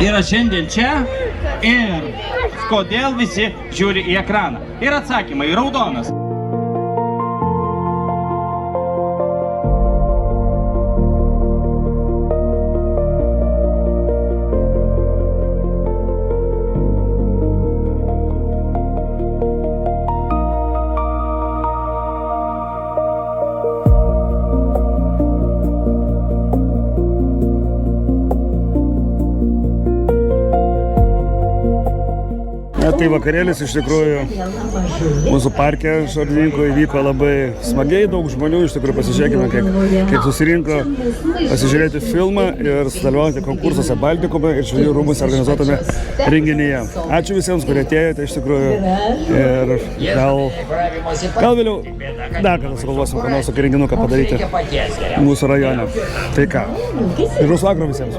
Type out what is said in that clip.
yra šiandien čia ir kodėl visi žiūri į ekraną. Ir atsakymai raudonas. Tai vakarėlis iš tikrųjų mūsų parke Šarvininkų įvyko labai smagiai, daug žmonių, iš tikrųjų pasižiūrėkime, kiek susirinko pasižiūrėti filmą ir sudalyvauti konkursuose Baltikume ir Žvejų rūmuose organizuotame renginyje. Ačiū visiems, kurie atėjote iš tikrųjų ir gal vėliau dar kartą sugalvosim, ką nors tokį renginuką padaryti mūsų rajone. Tai ką, gražaus vakaro visiems.